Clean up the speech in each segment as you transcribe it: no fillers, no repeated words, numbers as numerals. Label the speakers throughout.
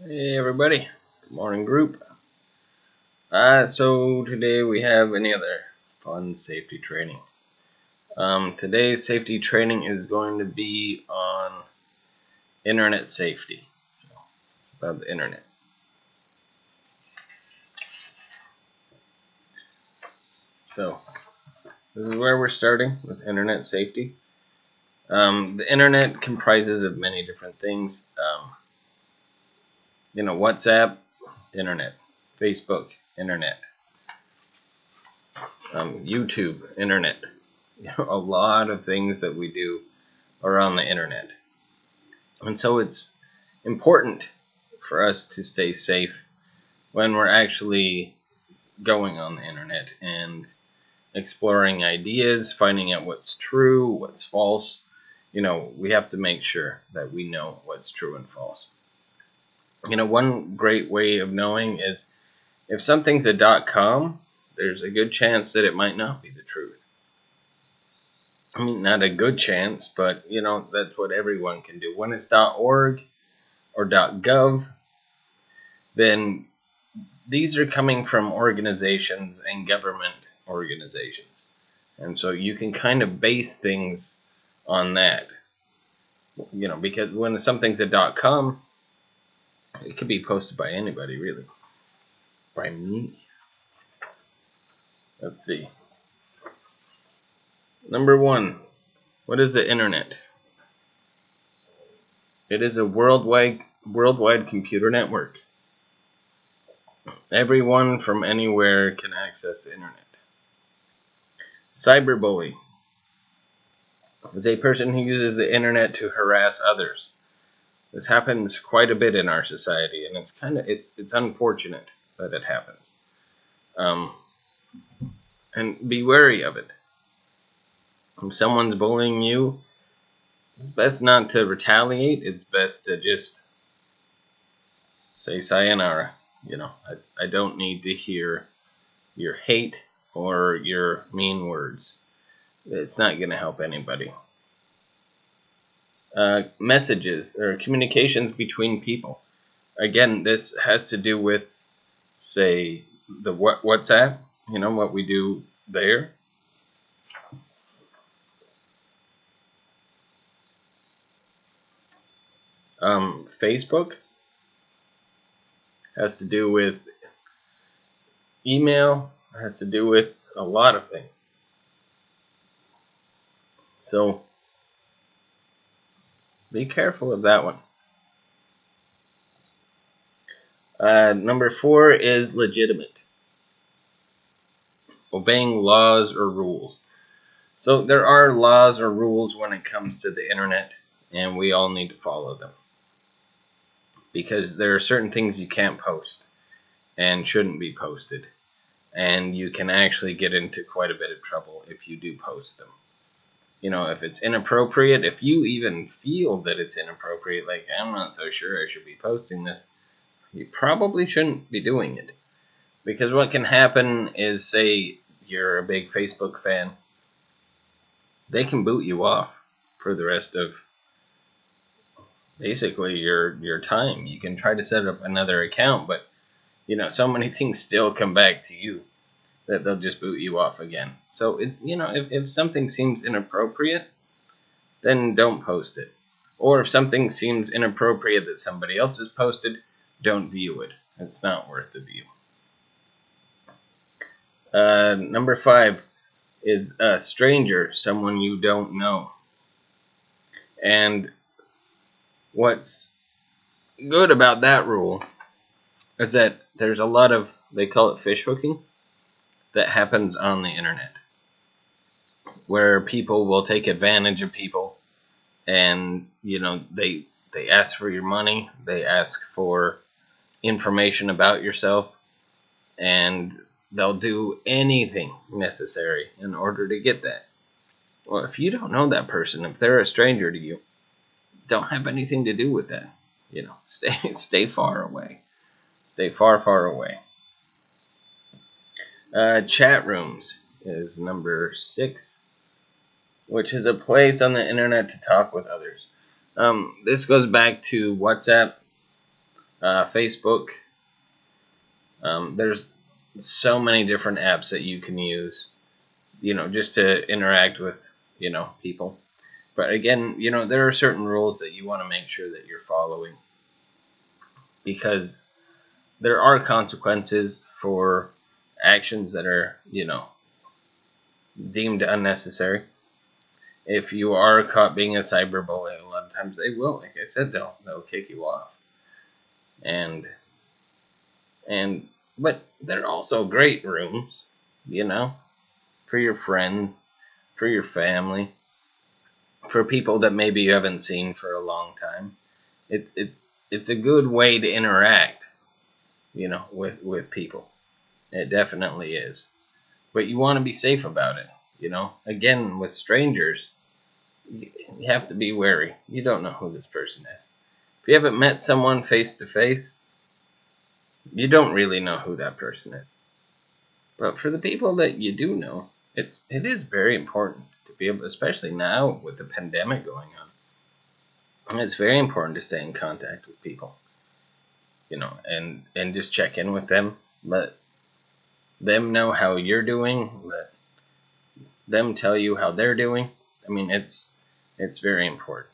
Speaker 1: Hey everybody, good morning group. So today we have another fun safety training. Today's safety training is going to be on internet safety. So about the internet. So this is where we're starting with internet safety. The internet comprises of many different things. WhatsApp, internet, Facebook, internet, YouTube, internet. A lot of things that we do are on the internet. And so it's important for us to stay safe when we're actually going on the internet and exploring ideas, finding out what's true, what's false. We have to make sure that we know what's true and false. One great way of knowing is if something's a .com, there's a good chance that it might not be the truth. I mean, not a good chance, but that's what everyone can do. When it's .org or .gov, then these are coming from organizations and government organizations. And so you can kind of base things on that. Because when something's a .com, it could be posted by anybody, really. By me. Let's see. Number 1, what is the internet? It is a worldwide computer network. Everyone from anywhere can access the internet. Cyberbully is a person who uses the internet to harass others. This happens quite a bit in our society, and it's unfortunate that it happens. And be wary of it. If someone's bullying you, it's best not to retaliate. It's best to just say sayonara. I don't need to hear your hate or your mean words. It's not going to help anybody. Messages or communications between people. Again, this has to do with, say, the WhatsApp, what we do there. Facebook has to do with email, has to do with a lot of things. So be careful of that one. Number 4 is legitimate. Obeying laws or rules. So there are laws or rules when it comes to the internet, and we all need to follow them. Because there are certain things you can't post and shouldn't be posted. And you can actually get into quite a bit of trouble if you do post them. If it's inappropriate, if you even feel that it's inappropriate, like I'm not so sure I should be posting this, you probably shouldn't be doing it. Because what can happen is, say you're a big Facebook fan, they can boot you off for the rest of basically your time. You can try to set up another account, but so many things still come back to you that they'll just boot you off again. So if something seems inappropriate, then don't post it. Or if something seems inappropriate that somebody else has posted, don't view it. It's not worth the view. Number 5 is a stranger, someone you don't know. And what's good about that rule is that there's a lot of, they call it fish hooking, that happens on the internet, where people will take advantage of people, and they ask for your money, they ask for information about yourself, and they'll do anything necessary in order to get that. Well, if you don't know that person, if they're a stranger to you, don't have anything to do with that. Stay far away. Stay far away. Chat rooms is number 6, which is a place on the internet to talk with others. This goes back to WhatsApp. Facebook. There's so many different apps that you can use, just to interact with, people. But again, there are certain rules that you want to make sure that you're following, because there are consequences for actions that are, deemed unnecessary. If you are caught being a cyberbully, a lot of times they will, like I said, they'll kick you off. And but they're also great rooms, for your friends, for your family, for people that maybe you haven't seen for a long time. It's a good way to interact, with people. It definitely is. But you want to be safe about it, Again, with strangers, you have to be wary. You don't know who this person is. If you haven't met someone face to face, you don't really know who that person is. But for the people that you do know, it is very important to be able, especially now with the pandemic going on. It's very important to stay in contact with people, and just check in with them. Let them know how you're doing. Let them tell you how they're doing. I mean, it's very important.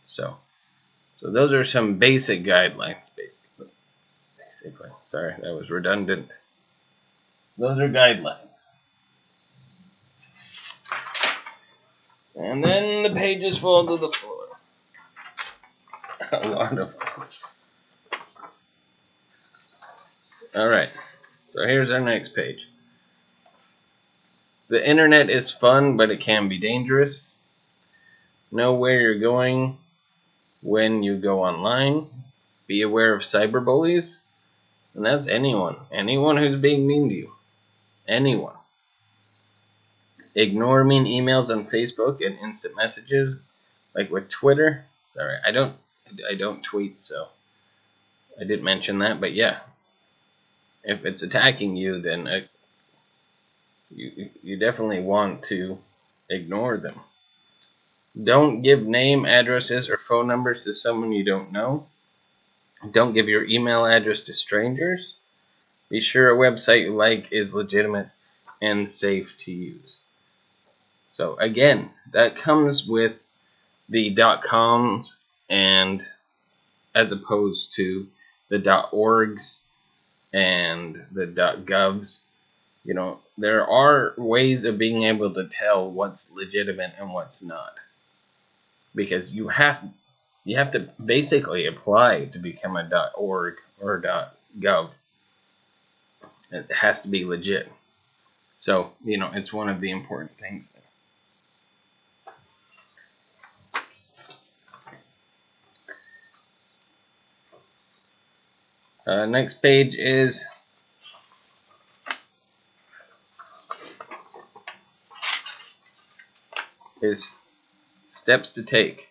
Speaker 1: So those are some basic guidelines, basically. Sorry, that was redundant. Those are guidelines. And then the pages fall to the floor. A lot of them. Alright, so here's our next page. The internet is fun, but it can be dangerous. Know where you're going when you go online. Be aware of cyberbullies. And that's anyone. Anyone who's being mean to you. Anyone. Ignore mean emails on Facebook and instant messages, like with Twitter. Sorry, I don't tweet, so I didn't mention that, but yeah. If it's attacking you, then you definitely want to ignore them. Don't give name, addresses, or phone numbers to someone you don't know. Don't give your email address to strangers. Be sure a website you like is legitimate and safe to use. So again, that comes with the .coms, and as opposed to the .orgs and the .govs. There are ways of being able to tell what's legitimate and what's not, because you have to basically apply to become a .org or a .gov. It has to be legit. So, it's one of the important things there. Next page is steps to take.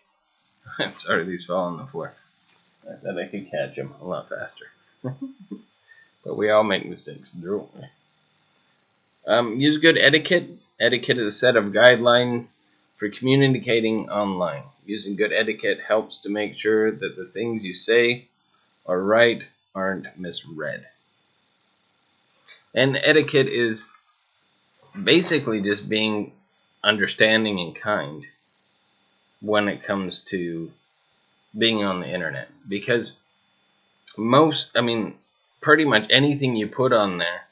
Speaker 1: I'm sorry, these fell on the floor. I thought I could catch them a lot faster. But we all make mistakes, don't we? Use good etiquette. Etiquette is a set of guidelines for communicating online. Using good etiquette helps to make sure that the things you say or write aren't misread. And etiquette is basically just being understanding and kind when it comes to being on the internet. Because pretty much anything you put on there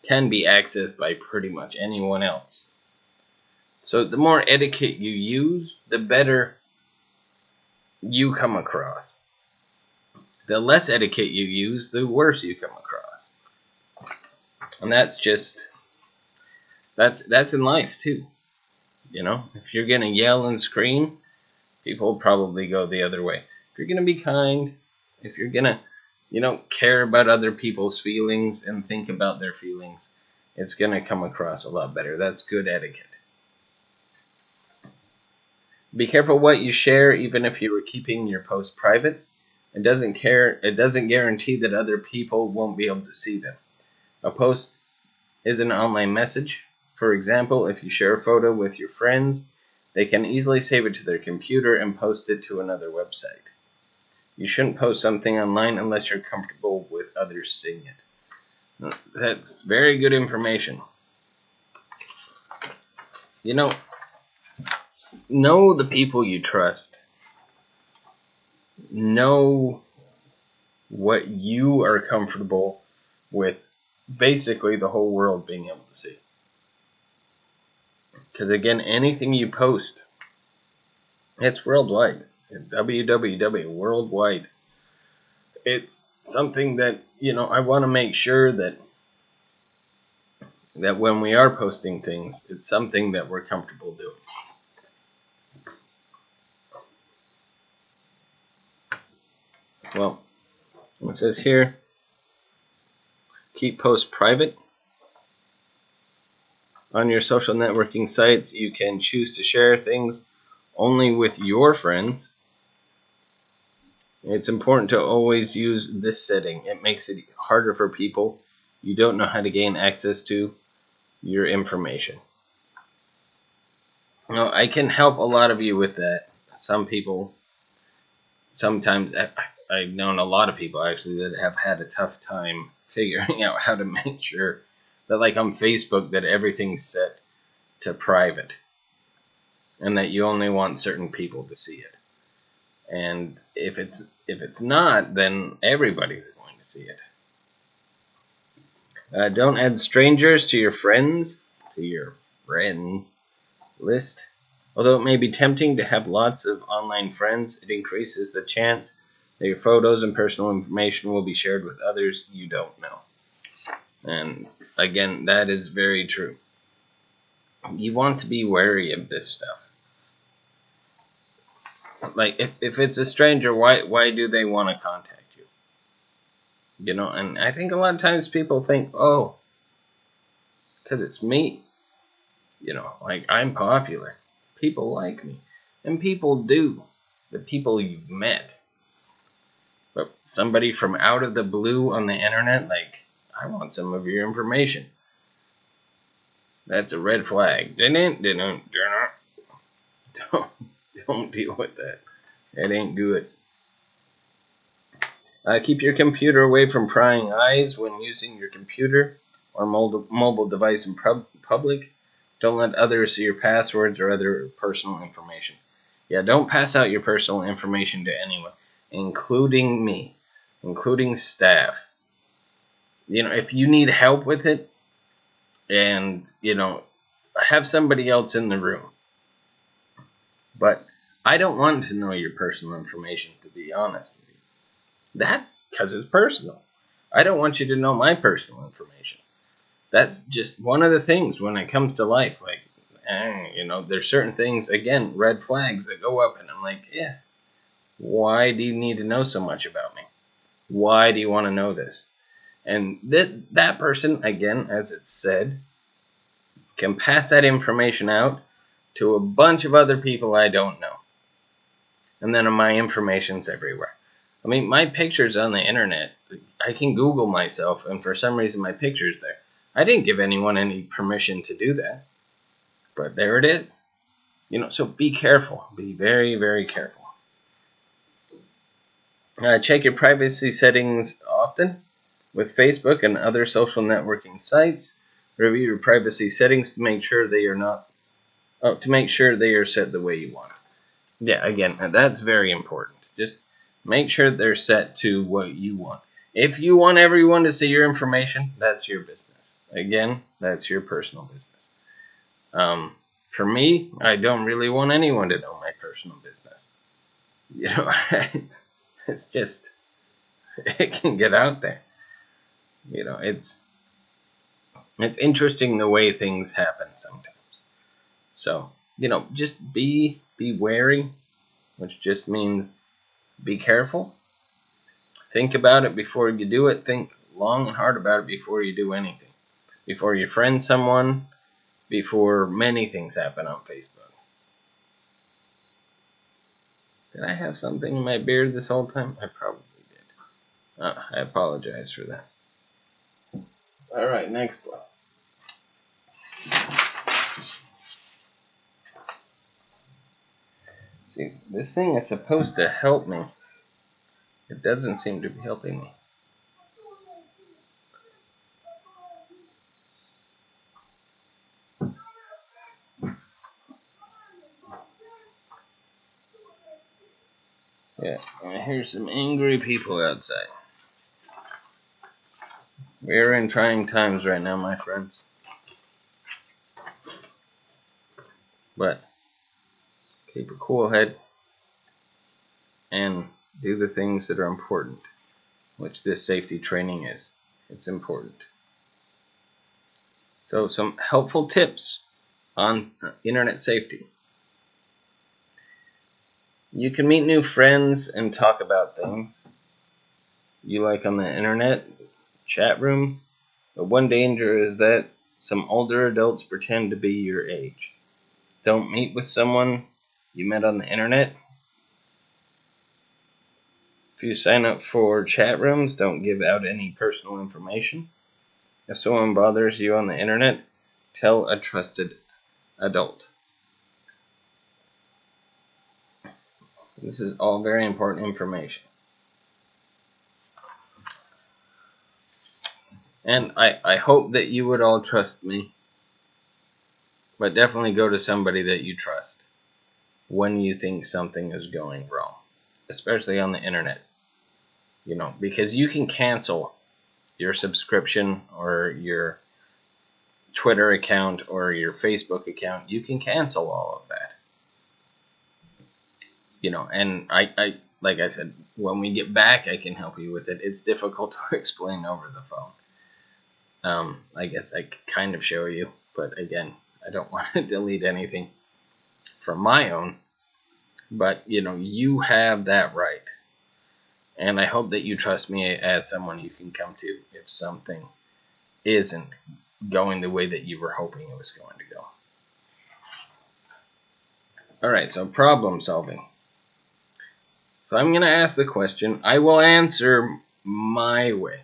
Speaker 1: can be accessed by pretty much anyone else. So the more etiquette you use, the better you come across. The less etiquette you use, the worse you come across. And that's in life too. If you're gonna yell and scream, people will probably go the other way. If you're gonna be kind, if you're gonna, care about other people's feelings and think about their feelings, it's gonna come across a lot better. That's good etiquette. Be careful what you share, even if you were keeping your post private. It doesn't guarantee that other people won't be able to see them. A post is an online message. For example, if you share a photo with your friends, they can easily save it to their computer and post it to another website. You shouldn't post something online unless you're comfortable with others seeing it. That's very good information. Know the people you trust. Know what you are comfortable with basically the whole world being able to see. Because again, anything you post, it's worldwide. www, worldwide. It's something that, I want to make sure that when we are posting things, it's something that we're comfortable doing. Well, it says here, keep posts private. On your social networking sites, you can choose to share things only with your friends. It's important to always use this setting. It makes it harder for people you don't know how to gain access to your information. I can help a lot of you with that. Some people, sometimes, I've known a lot of people actually that have had a tough time figuring out how to make sure that, like on Facebook, that everything's set to private and that you only want certain people to see it. And if it's not, then everybody's going to see it. Don't add strangers to your friends list. Although it may be tempting to have lots of online friends, it increases the chance that your photos and personal information will be shared with others you don't know. And again, that is very true. You want to be wary of this stuff. Like, if it's a stranger, why do they want to contact you? And I think a lot of times people think, oh, because it's me. Like, I'm popular. People like me. And people do. The people you've met. But somebody from out of the blue on the internet, like, I want some of your information. That's a red flag. Don't deal with that. It ain't good. Keep your computer away from prying eyes when using your computer or mobile device in public. Don't let others see your passwords or other personal information. Yeah, don't pass out your personal information to anyone, including me, including staff. If you need help with it, and, have somebody else in the room. But I don't want to know your personal information, to be honest with you. That's because it's personal. I don't want you to know my personal information. That's just one of the things when it comes to life. Like, there's certain things, again, red flags that go up, and I'm like, yeah, why do you need to know so much about me? Why do you want to know this? And that person, again, as it's said, can pass that information out to a bunch of other people I don't know. And then my information's everywhere. I mean, my picture's on the internet. I can Google myself, and for some reason my picture's there. I didn't give anyone any permission to do that. But there it is. So be careful. Be very, very careful. Check your privacy settings often with Facebook and other social networking sites. Review your privacy settings to make sure they are set the way you want. Yeah, again, that's very important. Just make sure they're set to what you want. If you want everyone to see your information, that's your business. Again, that's your personal business. For me, I don't really want anyone to know my personal business. It's just, it can get out there. It's interesting the way things happen sometimes. So, just be wary, which just means be careful. Think about it before you do it. Think long and hard about it before you do anything. Before you friend someone, before many things happen on Facebook. Did I have something in my beard this whole time? I probably did. I apologize for that. Alright, next one. See, this thing is supposed to help me It doesn't seem to be helping me. Yeah, I hear some angry people outside. We're in trying times right now, my friends. But keep a cool head and do the things that are important, which this safety training is. It's important. So some helpful tips on internet safety. You can meet new friends and talk about things you like on the internet, chat rooms. But one danger is that some older adults pretend to be your age. Don't meet with someone you met on the internet. If you sign up for chat rooms, don't give out any personal information. If someone bothers you on the internet, tell a trusted adult. This is all very important information. And I hope that you would all trust me. But definitely go to somebody that you trust when you think something is going wrong. Especially on the internet. Because you can cancel your subscription or your Twitter account or your Facebook account. You can cancel all of that. And I like I said, when we get back, I can help you with it. It's difficult to explain over the phone. I guess I could kind of show you, but again, I don't want to delete anything from my own. But, you have that right. And I hope that you trust me as someone you can come to if something isn't going the way that you were hoping it was going to go. Alright, so problem solving. So I'm going to ask the question. I will answer my way.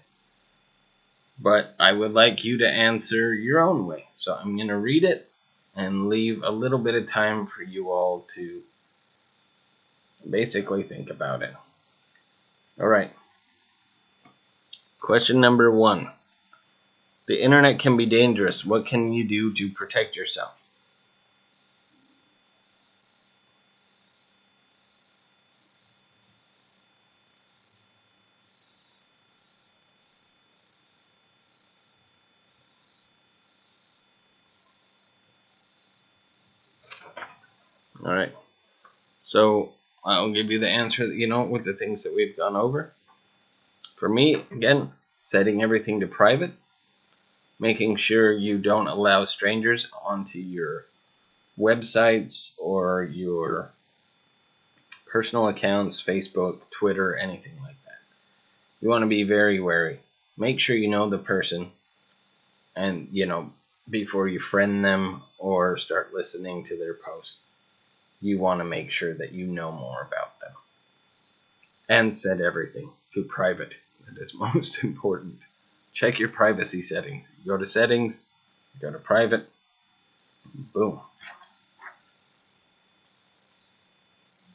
Speaker 1: But I would like you to answer your own way. So I'm going to read it and leave a little bit of time for you all to basically think about it. Alright. Question number 1. The internet can be dangerous. What can you do to protect yourself? Alright. So I'll give you the answer, with the things that we've gone over. For me, again, setting everything to private. Making sure you don't allow strangers onto your websites or your personal accounts, Facebook, Twitter, anything like that. You want to be very wary. Make sure you know the person and, before you friend them or start listening to their posts. You want to make sure that you know more about them. And set everything to private. That is most important. Check your privacy settings. You go to settings, you go to private, boom.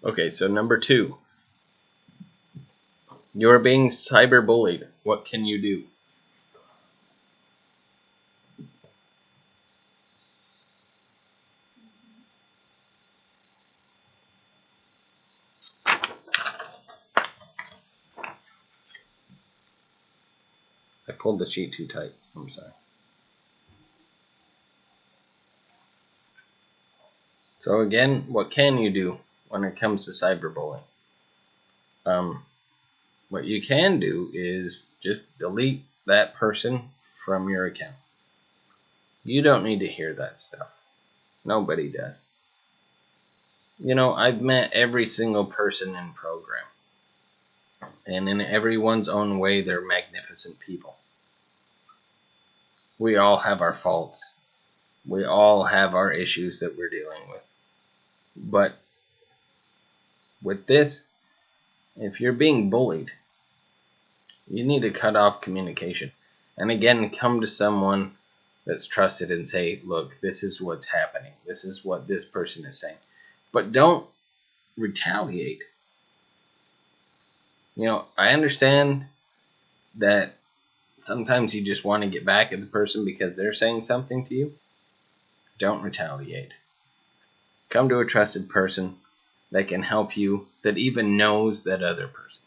Speaker 1: Okay, so number 2. You're being cyberbullied. What can you do? I pulled the sheet too tight. I'm sorry. So again, what can you do when it comes to cyberbullying? What you can do is just delete that person from your account. You don't need to hear that stuff. Nobody does. I've met every single person in program. And in everyone's own way, they're magnificent people. We all have our faults. We all have our issues that we're dealing with. But with this, if you're being bullied, you need to cut off communication. And again, come to someone that's trusted and say, look, this is what's happening. This is what this person is saying. But don't retaliate. I understand that sometimes you just want to get back at the person because they're saying something to you. Don't retaliate. Come to a trusted person that can help you, that even knows that other person.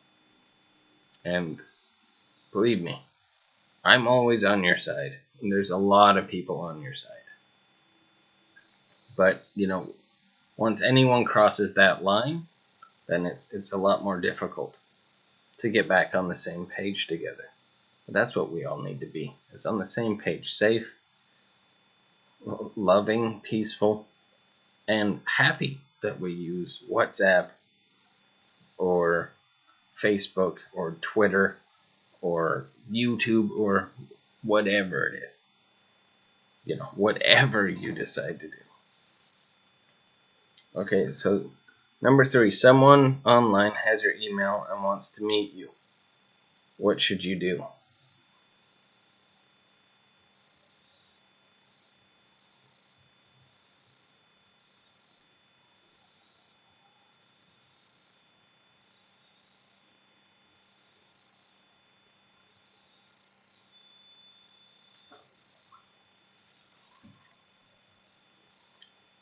Speaker 1: And believe me, I'm always on your side. And there's a lot of people on your side. But, once anyone crosses that line, then it's a lot more difficult to get back on the same page together. But that's what we all need to be, is on the same page. Safe, loving, peaceful, and happy that we use WhatsApp or Facebook or Twitter or YouTube or whatever it is. Whatever you decide to do. Okay, so number 3, someone online has your email and wants to meet you. What should you do?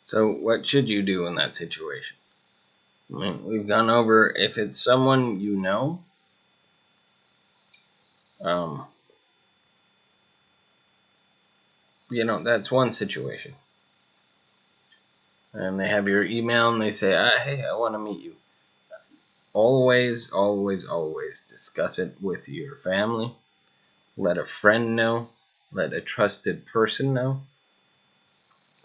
Speaker 1: So what should you do in that situation? I mean, we've gone over if it's someone you know, um, that's one situation. And they have your email and they say, hey, I want to meet you. Always, always, always discuss it with your family. Let a friend know. Let a trusted person know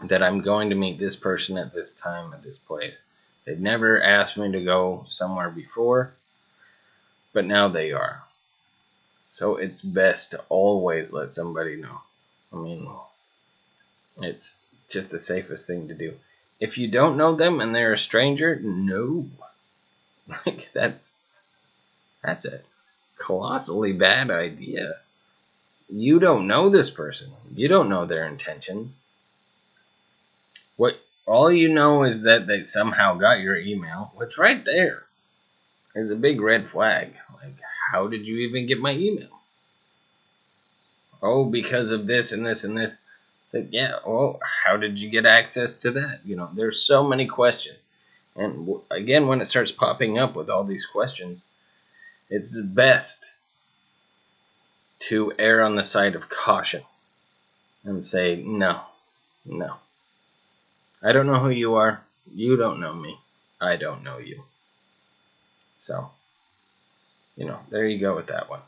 Speaker 1: that I'm going to meet this person at this time at this place. They've never asked me to go somewhere before, but now they are. So it's best to always let somebody know. I mean, it's just the safest thing to do. If you don't know them and they're a stranger, no. Like that's a colossally bad idea. You don't know this person. You don't know their intentions. What all you know is that they somehow got your email, which right there is a big red flag. Like, how did you even get my email? Oh, because of this and this and this. It's like, yeah, well, how did you get access to that? There's so many questions. And again, when it starts popping up with all these questions, it's best to err on the side of caution and say, no. I don't know who you are. You don't know me. I don't know you. So, there you go with that one.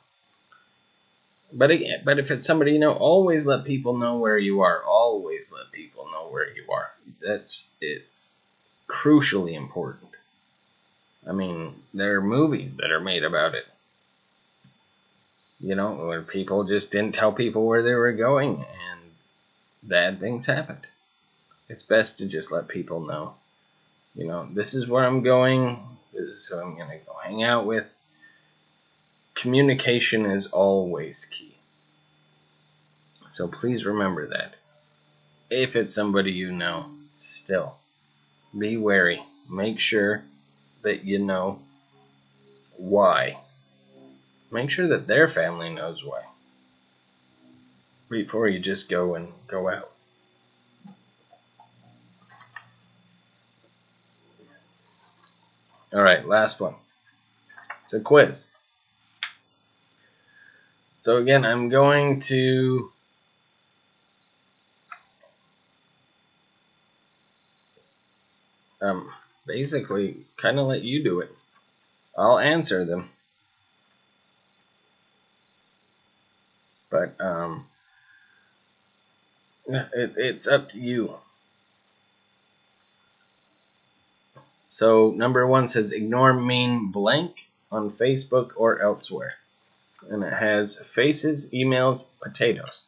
Speaker 1: But again, if it's somebody always let people know where you are. Always let people know where you are. It's crucially important. I mean, there are movies that are made about it. Where people just didn't tell people where they were going and bad things happened. It's best to just let people know. This is where I'm going. This is who I'm going to go hang out with. Communication is always key. So please remember that. If it's somebody you know, still be wary. Make sure that you know why. Make sure that their family knows why. Before you just go out. Alright, last one. It's a quiz. So again, I'm going to basically kind of let you do it. I'll answer them. But it's up to you. So number 1 says ignore mean blank on Facebook or elsewhere. And it has faces, emails, potatoes.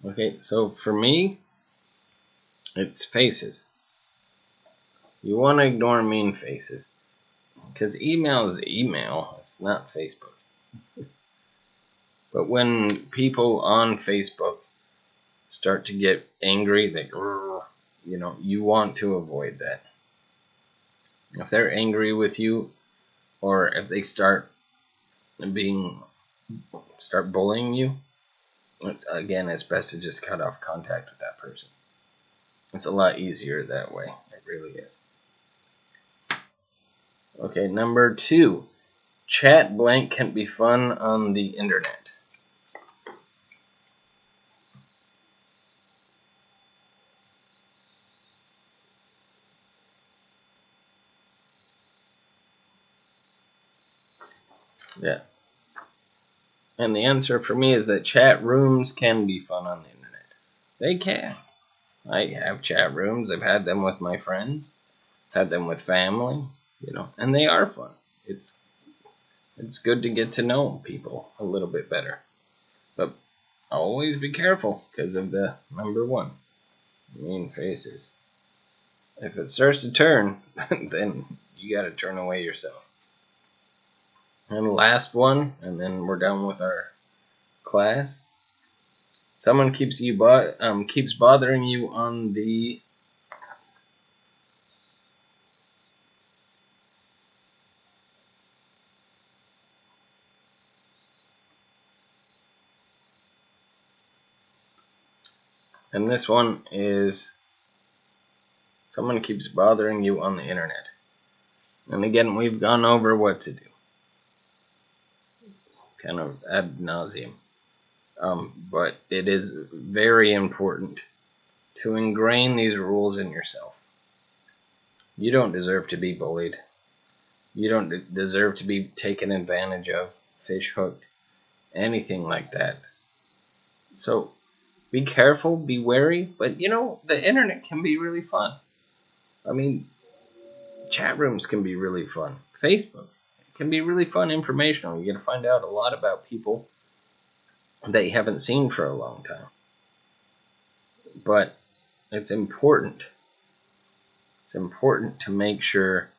Speaker 1: Okay, so for me, it's faces. You want to ignore mean faces. Because email is email, it's not Facebook. But when people on Facebook start to get angry, you want to avoid that. If they're angry with you, or if they start bullying you, it's best to just cut off contact with that person. It's a lot easier that way. It really is. Okay, number 2. Chat blank can be fun on the internet. Yeah. And the answer for me is that chat rooms can be fun on the internet. They can. I have chat rooms. I've had them with my friends, had them with family, and they are fun. It's good to get to know people a little bit better. But always be careful because of the number 1, mean faces. If it starts to turn, then you got to turn away yourself. And the last one, and then we're done with our class. Someone keeps bothering you on the and this one is someone keeps bothering you on the internet. And again, we've gone over what to do, kind of ad nauseum. But it is very important to ingrain these rules in yourself. You don't deserve to be bullied. You don't deserve to be taken advantage of, fish hooked, anything like that. So be careful, be wary, but the internet can be really fun. I mean, chat rooms can be really fun. Facebook can be really fun, informational. You get to find out a lot about people that you haven't seen for a long time. But it's important. It's important to make sure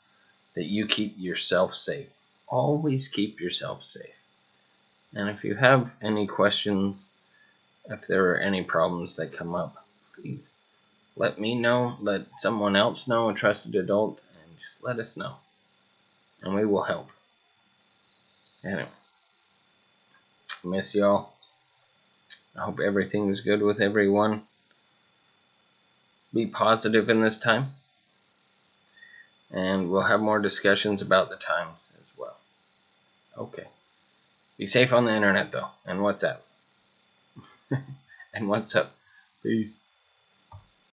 Speaker 1: that you keep yourself safe. Always keep yourself safe. And if you have any questions, if there are any problems that come up, please let me know, let someone else know, a trusted adult, and just let us know. And we will help. Anyway, miss y'all. I hope everything's good with everyone. Be positive in this time. And we'll have more discussions about the times as well. Okay. Be safe on the internet, though. And WhatsApp. And what's up? Peace.